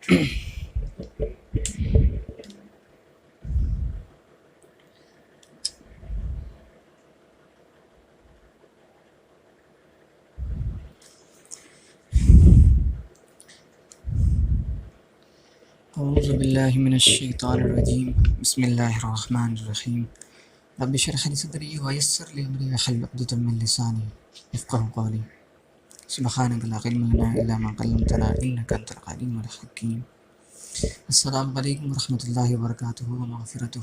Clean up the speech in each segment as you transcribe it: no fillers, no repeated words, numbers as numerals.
اعوذ باللہ من الشیطان الرجیم بسم اللہ الرحمن الرحیم رب اشرح لي صدری ویسر لی امری واحلل عقدۃ من لسانی یفقہوا قولی سبحانک لا علم لنا الا ما علمتنا انک انت العلیم الحکیم۔ السلام علیکم ورحمۃ اللہ وبرکاتہ ومغفرتہ۔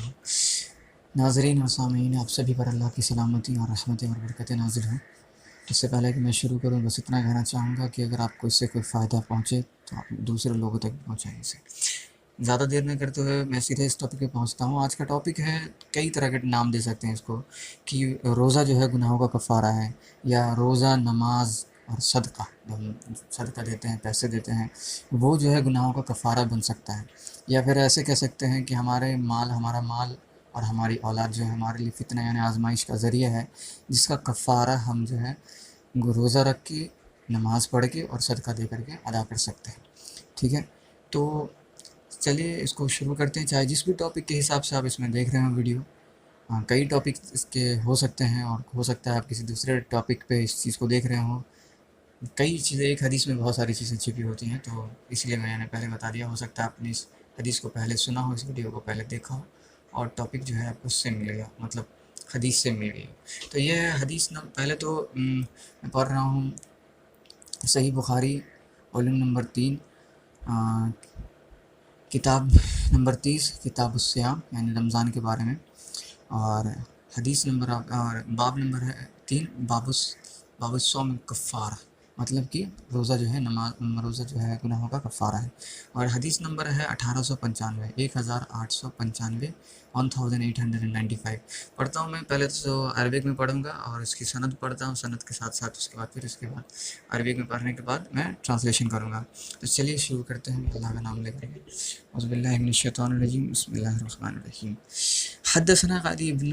ناظرین و سامعین، آپ سبھی پر اللہ کی سلامتی اور رحمتیں اور برکتیں نازل ہوں۔ اس سے پہلے کہ میں شروع کروں بس اتنا کہنا چاہوں گا کہ اگر آپ کو اس سے کوئی فائدہ پہنچے تو آپ دوسرے لوگوں تک پہنچائیں اسے۔ زیادہ دیر نہیں کرتے ہوئے میں سیدھے اس ٹاپک پہ پہنچتا ہوں۔ آج کا ٹاپک ہے، کئی طرح کے نام دے سکتے ہیں اس کو، کہ روزہ جو ہے گناہوں کا کفارہ ہے، یا روزہ، نماز اور صدقہ، جب ہم صدقہ دیتے ہیں، پیسے دیتے ہیں، وہ جو ہے گناہوں کا کفارہ بن سکتا ہے۔ یا پھر ایسے کہہ سکتے ہیں کہ ہمارا مال اور ہماری اولاد جو ہے ہمارے لیے فتنہ یعنی آزمائش کا ذریعہ ہے، جس کا کفارہ ہم جو ہے روزہ رکھ کے، نماز پڑھ کے اور صدقہ دے کر کے ادا کر سکتے ہیں۔ ٹھیک ہے، تو چلیے اس کو شروع کرتے ہیں، چاہے جس بھی ٹاپک کے حساب سے آپ اس میں دیکھ رہے ہوں ویڈیو۔ کئی ٹاپک اس کے ہو سکتے ہیں، اور ہو سکتا ہے آپ کسی دوسرے ٹاپک پہ اس چیز کو دیکھ رہے ہوں۔ کئی چیزیں، ایک حدیث میں بہت ساری چیزیں چھپی ہوتی ہیں، تو اس لیے میں نے پہلے بتا دیا۔ ہو سکتا ہے آپ نے اس حدیث کو پہلے سنا ہو، اس ویڈیو کو پہلے دیکھا ہو، اور ٹاپک جو ہے آپ کو اس سے ملے گا، مطلب حدیث سے ملے گی۔ تو یہ حدیث پہلے تو میں پڑھ رہا ہوں صحیح بخاری والیوم نمبر 3، کتاب نمبر 30، کتاب الصیام یعنی رمضان کے بارے میں، اور حدیث نمبر اور باب نمبر ہے 3، باب الصوم کفارہ، مطلب کہ روزہ جو ہے روزہ جو ہے گناہوں کا کفارہ ہے۔ اور حدیث نمبر ہے 1895، 1895، 1895۔ پڑھتا ہوں میں، پہلے تو عربک میں پڑھوں گا اور اس کی سند پڑھتا ہوں، سند کے ساتھ ساتھ اس کے بعد عربک میں پڑھنے کے بعد میں ٹرانسلیشن کروں گا۔ تو چلیے شروع کرتے ہیں اللہ کا نام لے کر کے۔ اعوذ باللہ من الشیطان الرجیم، بسم اللہ الرحمن الرحیم۔ حدثنا قاضی بن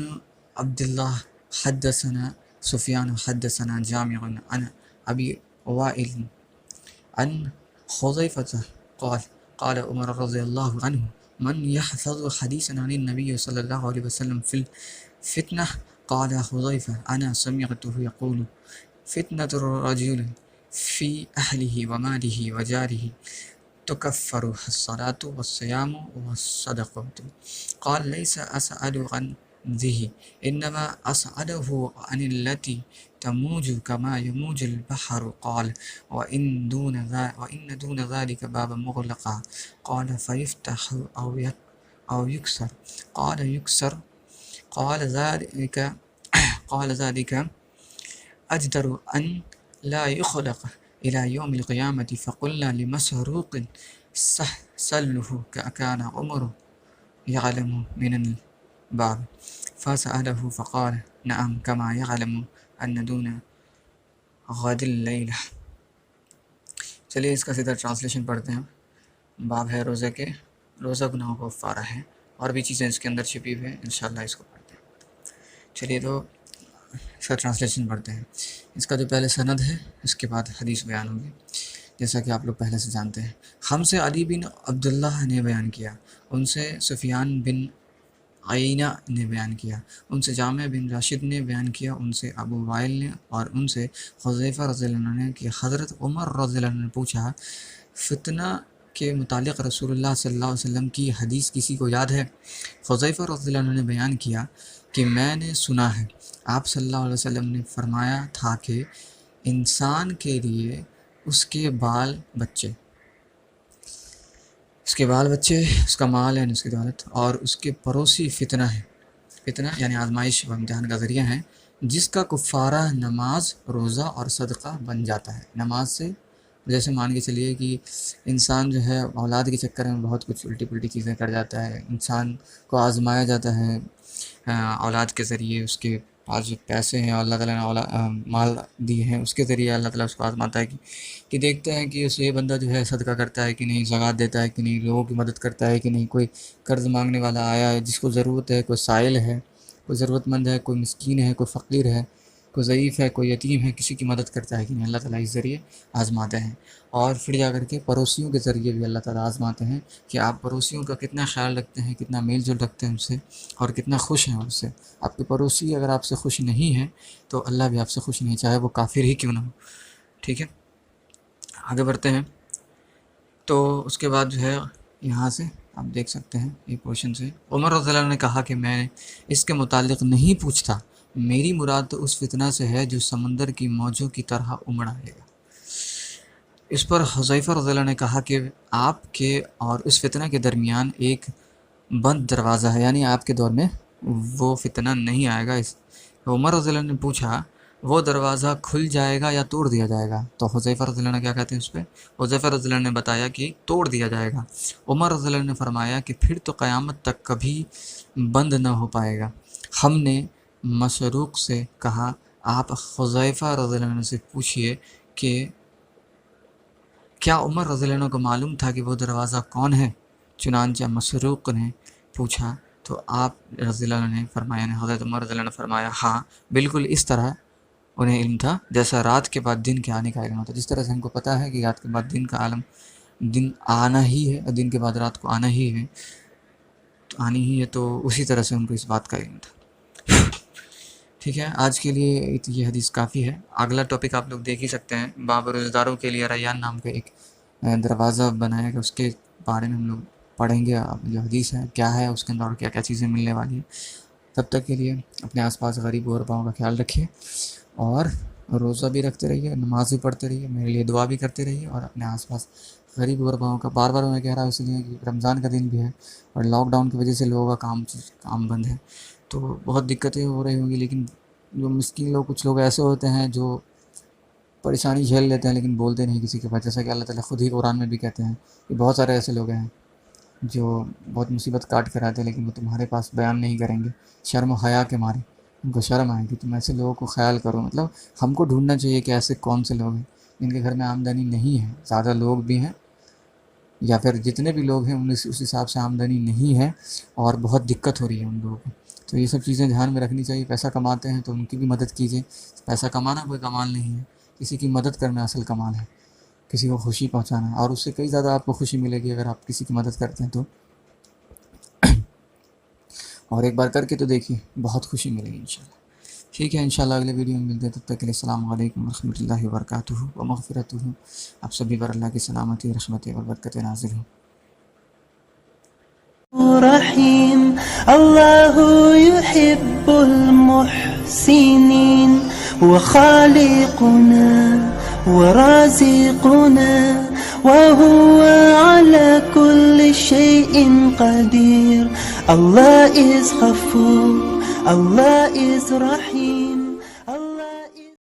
عبد اللہ حدثنا سفیان حدثنا جامع عن ابی وائل عن حذیفہ قال قال عمر رضی اللہ عنہ من يحفظ حدیثا عن النبی صلی اللہ علیہ وسلم فی الفتنہ، قال حذیفہ انا سمعته يقول فتنة الرجل فی اہلہ ومالہ وجارہ تکفر الصلاة والصیام والصدقۃ۔ قال لیس اسأل عن ذہ انما اسأله عن التي تموج كما يموج البحر، قال وإن دون ذلك باب مغلقا، قال فيفتح أو يكسر، قال يكسر، قال ذلك أجدر أن لا يخلق إلى يوم القيامة، فقلنا لمسروق سله كان عمر يعلم من الباب، فسأله فقال نعم كما يعلم أن دون غد الليلة۔ چلیے اس کا سیدھا ٹرانسلیشن پڑھتے ہیں۔ باب ہے روزہ کے، روزہ گناہوں کا کفارہ ہے، اور بھی چیزیں اس کے اندر چھپی ہوئی ہیں، انشاءاللہ اس کو پڑھتے ہیں۔ چلیے تو اس کا ٹرانسلیشن پڑھتے ہیں۔ اس کا جو پہلے سند ہے، اس کے بعد حدیث بیان ہوگی، جیسا کہ آپ لوگ پہلے سے جانتے ہیں۔ ہم سے علی بن عبداللہ نے بیان کیا، ان سے سفیان بن عیینہ نے بیان کیا، ان سے جامع بن راشد نے بیان کیا، ان سے ابو وائل نے، اور ان سے حذیفہ رضی اللہ عنہ نے کہ حضرت عمر رضی اللہ عنہ نے پوچھا فتنہ کے متعلق رسول اللہ صلی اللہ علیہ وسلم کی حدیث کسی کو یاد ہے؟ حذیفہ رضی اللہ عنہ نے بیان کیا کہ میں نے سنا ہے، آپ صلی اللہ علیہ وسلم نے فرمایا تھا کہ انسان کے لیے اس کے بال بچے، اس کا مال یعنی اس کی دولت، اور اس کے پڑوسی فتنہ ہے، فتنہ یعنی آزمائش و امتحان کا ذریعہ ہے، جس کا کفارہ نماز، روزہ اور صدقہ بن جاتا ہے۔ نماز سے جیسے مان کے چلیے کہ انسان جو ہے اولاد کے چکر میں بہت کچھ الٹی پلٹی چیزیں کر جاتا ہے، انسان کو آزمایا جاتا ہے اولاد کے ذریعے، اس کے پاس جو پیسے ہیں اللہ تعالیٰ نے مال دیے ہیں، اس کے ذریعے اللہ تعالیٰ اس کو آزماتا ہے کہ دیکھتے ہیں کہ یہ بندہ جو ہے صدقہ کرتا ہے کہ نہیں، زکوٰۃ دیتا ہے کہ نہیں، لوگوں کی مدد کرتا ہے کہ نہیں، کوئی قرض مانگنے والا آیا ہے جس کو ضرورت ہے، کوئی سائل ہے، کوئی ضرورت مند ہے، کوئی مسکین ہے، کوئی فقیر ہے، کوئی ضعیف ہے، کوئی یتیم ہے، کسی کی مدد کرتا ہے کہ نہیں، اللہ تعالیٰ اس ذریعے آزماتے ہیں۔ اور پھر جا کر کے پڑوسیوں کے ذریعے بھی اللہ تعالیٰ آزماتے ہیں کہ آپ پڑوسیوں کا کتنا خیال رکھتے ہیں، کتنا میل جول رکھتے ہیں ان سے، اور کتنا خوش ہیں ان سے۔ آپ کے پڑوسی اگر آپ سے خوش نہیں ہیں تو اللہ بھی آپ سے خوش نہیں، چاہے وہ کافر ہی کیوں نہ ہو۔ ٹھیک ہے، آگے بڑھتے ہیں۔ تو اس کے بعد جو ہے یہاں سے آپ دیکھ سکتے ہیں یہ پورشن سے، عمر رضی اللہ عنہ نے کہا کہ میں اس کے متعلق نہیں پوچھتا، میری مراد تو اس فتنہ سے ہے جو سمندر کی موجوں کی طرح امڑ آئے گا۔ اس پر حذیفہ رضی اللہ عنہ نے کہا کہ آپ کے اور اس فتنہ کے درمیان ایک بند دروازہ ہے، یعنی آپ کے دور میں وہ فتنہ نہیں آئے گا۔ عمر رضی اللہ عنہ نے پوچھا وہ دروازہ کھل جائے گا یا توڑ دیا جائے گا؟ تو حذیفہ رضی اللہ عنہ کیا کہتے ہیں اس پہ؟ حذیفہ رضی اللہ عنہ نے بتایا کہ توڑ دیا جائے گا۔ عمر رضی اللہ عنہ نے فرمایا کہ پھر تو قیامت تک کبھی بند نہ ہو پائے گا۔ ہم نے مسروق سے کہا آپ حذیفہ رضی اللہ عنہ سے پوچھئے کہ کیا عمر رضی اللہ عنہ کو معلوم تھا کہ وہ دروازہ کون ہے؟ چنانچہ مسروق نے پوچھا تو آپ رضی اللہ عنہ نے فرمایا، حضرت عمر رضی اللہ عنہ نے فرمایا ہاں بالکل اس طرح انہیں علم تھا جیسا رات کے بعد دن کے آنے کا علم ہوتا ہے۔ جس طرح سے ہم کو پتہ ہے کہ رات کے بعد دن کا عالم، دن آنا ہی ہے اور دن کے بعد رات کو آنا ہی ہے، تو آنی ہی ہے، تو اسی طرح سے ان کو اس بات کا علم تھا۔ ٹھیک ہے، آج کے لیے یہ حدیث کافی ہے۔ اگلا ٹاپک آپ لوگ دیکھ ہی سکتے ہیں، باب روزہ داروں کے لیے ریان نام کا ایک دروازہ بنایا گیا، اس کے بارے میں ہم لوگ پڑھیں گے جو حدیث ہے کیا ہے، اس کے اندر اور کیا کیا چیزیں ملنے والی ہیں۔ تب تک کے لیے اپنے آس پاس غریب غرباؤں کا خیال رکھیے، اور روزہ بھی رکھتے رہیے، نماز بھی پڑھتے رہیے، میرے لیے دعا بھی کرتے رہیے، اور اپنے آس پاس غریب غرباؤں کا بار بار میں کہہ رہا ہوں اس لیے کہ رمضان کا دن بھی ہے اور لاک ڈاؤن کی وجہ سے لوگوں کا کام بند ہے، تو بہت دقتیں ہو رہی ہوں گی، لیکن جو مسکین لوگ، کچھ لوگ ایسے ہوتے ہیں جو پریشانی جھیل لیتے ہیں لیکن بولتے نہیں کسی کے پاس، جیسا کہ اللہ تعالیٰ خود ہی قرآن میں بھی کہتے ہیں کہ بہت سارے ایسے لوگ ہیں جو بہت مصیبت کاٹ کر آتے ہیں لیکن وہ تمہارے پاس بیان نہیں کریں گے، شرم و حیا کے مارے، ان کو شرم آئے گی۔ تم ایسے لوگوں کو خیال کرو، مطلب ہم کو ڈھونڈنا چاہیے کہ ایسے کون سے لوگ ہیں جن کے گھر میں آمدنی نہیں ہے، زیادہ لوگ بھی ہیں یا پھر جتنے بھی لوگ ہیں اس حساب سے آمدنی نہیں ہے اور بہت دقت ہو رہی ہے ان لوگوں کو۔ تو یہ سب چیزیں دھیان میں رکھنی چاہیے۔ پیسہ کماتے ہیں تو ان کی بھی مدد کیجیے، پیسہ کمانا کوئی کمال نہیں ہے، کسی کی مدد کرنا اصل کمال ہے، کسی کو خوشی پہنچانا، اور اس سے کئی زیادہ آپ کو خوشی ملے گی اگر آپ کسی کی مدد کرتے ہیں تو۔ اور ایک بار کر کے تو دیکھیے، بہت خوشی ملے گی انشاءاللہ۔ ٹھیک ہے، انشاءاللہ اگلے ویڈیو میں ملتے ہیں، تب تک کے لیے السلام علیکم ورحمۃ اللہ وبرکاتہ و مغفرتہ۔ آپ سبھی پر اللہ کی سلامتی، رحمت اور برکت نازل ہوں۔ رحيم الله يحب المحسنين وخالقنا ورازقنا وهو على كل شيء قدير. Allah is غفور, Allah is رحيم.